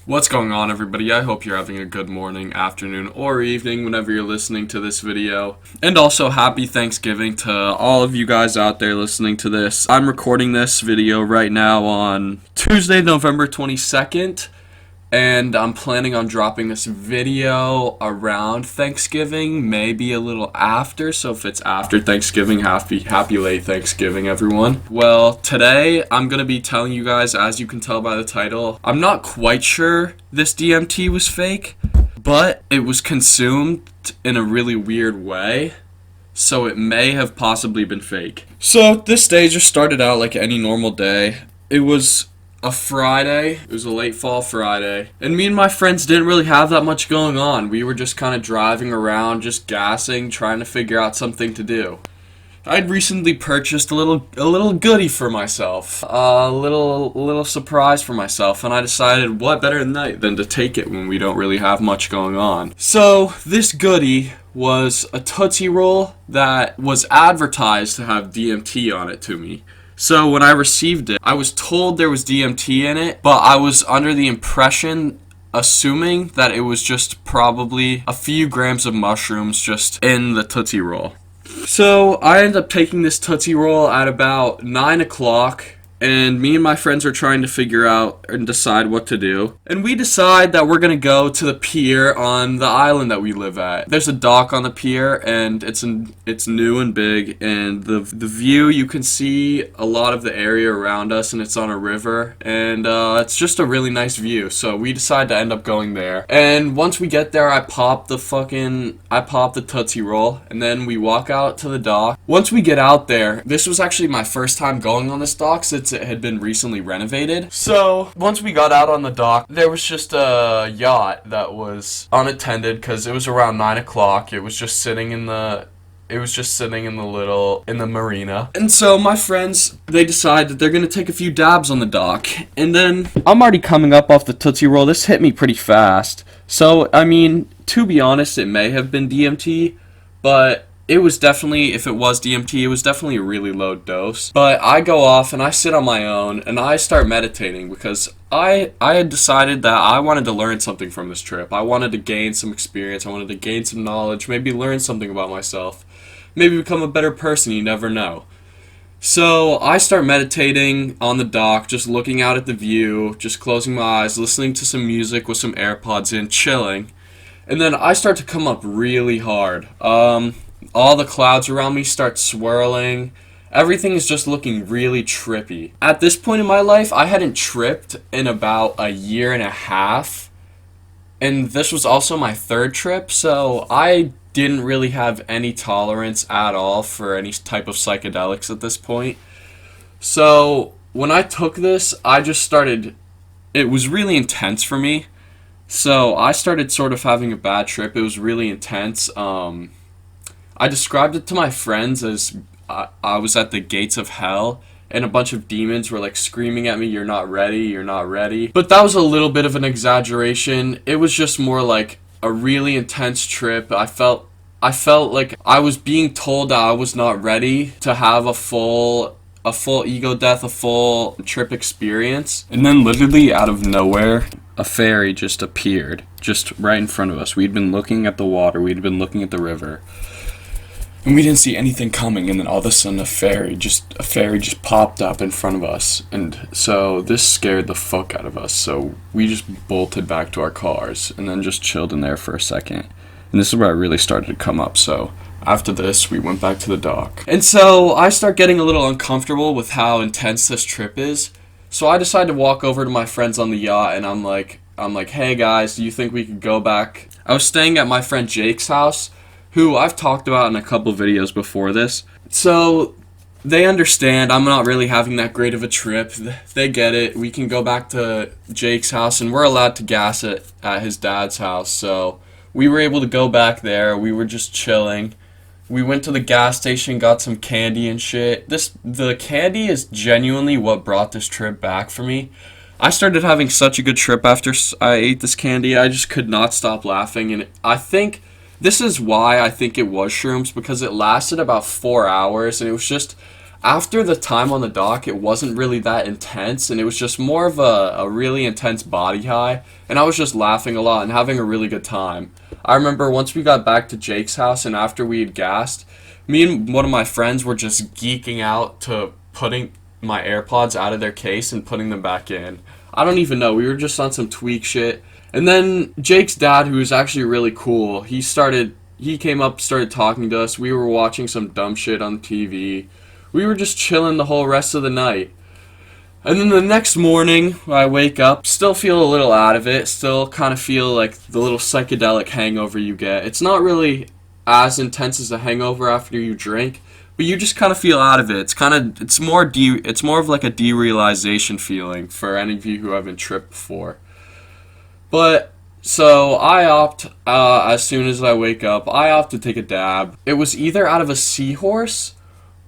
What's going on, everybody? I hope you're having a good morning, afternoon, or evening whenever you're listening to this video. And also, happy Thanksgiving to all of you guys out there listening to this. I'm recording this video right now on Tuesday, November 22nd. And I'm planning on dropping this video around Thanksgiving, maybe a little after. So if it's after Thanksgiving, happy late Thanksgiving, everyone. Well, today I'm gonna be telling you guys, as you can tell by the title, I'm not quite sure this DMT was fake, but it was consumed in a really weird way. So it may have possibly been fake. So this day just started out like any normal day. It was a Friday. It was a late fall Friday. And me and my friends didn't really have that much going on. We were just kind of driving around, just gassing, trying to figure out something to do. I'd recently purchased a little goodie for myself, a little surprise for myself, and I decided what better than to take it when we don't really have much going on. So this goodie was a Tootsie Roll that was advertised to have DMT on it to me. So when I received it, I was told there was DMT in it, but I was under the impression, assuming that it was just probably a few grams of mushrooms just in the Tootsie Roll. So I ended up taking this Tootsie Roll at about 9 o'clock, and me and my friends are trying to figure out and decide what to do. And we decide that we're going to go to the pier on the island that we live at. There's a dock on the pier, and it's new and big, and the view, you can see a lot of the area around us, and it's on a river, and it's just a really nice view. So we decide to end up going there. And once we get there, I pop the Tootsie Roll, and then we walk out to the dock. Once we get out there, this was actually my first time going on this dock since it had been recently renovated. So once we got out on the dock, there was just a yacht that was unattended because it was around 9 o'clock. It was just sitting in the marina. And so my friends, they decide that they're gonna take a few dabs on the dock. And then I'm already coming up off the Tootsie Roll. This hit me pretty fast. So I mean, to be honest, it may have been DMT, but it was definitely, if it was DMT, it was definitely a really low dose. But I go off and I sit on my own and I start meditating because I had decided that I wanted to learn something from this trip. I wanted to gain some experience. I wanted to gain some knowledge, maybe learn something about myself, maybe become a better person. You never know. So I start meditating on the dock, just looking out at the view, just closing my eyes, listening to some music with some AirPods in, chilling. And then I start to come up really hard. All the clouds around me start swirling. Everything is just looking really trippy. At this point in my life, I hadn't tripped in about a year and a half. And this was also my third trip, so I didn't really have any tolerance at all for any type of psychedelics at this point. So when I took this, it was really intense for me. So I started sort of having a bad trip. It was really intense. I described it to my friends as I was at the gates of hell, and a bunch of demons were like screaming at me, "You're not ready, you're not ready." But that was a little bit of an exaggeration. It was just more like a really intense trip. I felt like I was being told that I was not ready to have a full ego death, a full trip experience. And then literally out of nowhere, a fairy just appeared, just right in front of us. We'd been looking at the water, we'd been looking at the river, and we didn't see anything coming, and then all of a sudden a fairy just popped up in front of us. And so this scared the fuck out of us, so we just bolted back to our cars and then just chilled in there for a second. And this is where I really started to come up. So after this, we went back to the dock. And so I start getting a little uncomfortable with how intense this trip is. So I decided to walk over to my friends on the yacht, and I'm like, "Hey guys, do you think we could go back?" I was staying at my friend Jake's house, who I've talked about in a couple videos before this. So they understand I'm not really having that great of a trip. They get it. We can go back to Jake's house, and we're allowed to gas it at his dad's house. So we were able to go back there. We were just chilling. We went to the gas station, got some candy and shit. The candy is genuinely what brought this trip back for me. I started having such a good trip after I ate this candy. I just could not stop laughing, and I think this is why I think it was shrooms, because it lasted about 4 hours, and it was just, After the time on the dock, it wasn't really that intense, and it was just more of a really intense body high, and I was just laughing a lot and having a really good time. I remember once we got back to Jake's house and after we had gassed, me and one of my friends were just geeking out to putting my AirPods out of their case and putting them back in. I don't even know, we were just on some tweak shit. And then Jake's dad, who was actually really cool, he came up, started talking to us. We were watching some dumb shit on TV. We were just chilling the whole rest of the night. And then the next morning, I wake up, still feel a little out of it, still kind of feel like the little psychedelic hangover you get. It's not really as intense as a hangover after you drink, but you just kind of feel out of it. It's more of like a derealization feeling for any of you who haven't tripped before. But so I opt, as soon as I wake up, I opt to take a dab. It was either out of a seahorse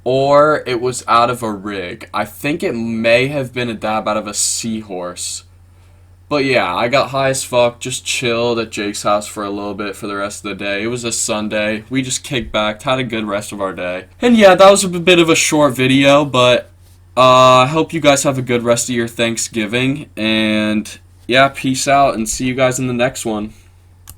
or it was out of a rig. I think it may have been a dab out of a seahorse. But yeah, I got high as fuck, just chilled at Jake's house for a little bit for the rest of the day. It was a Sunday. We just kicked back, had a good rest of our day. And yeah, that was a bit of a short video, but I hope you guys have a good rest of your Thanksgiving. And yeah, peace out and see you guys in the next one.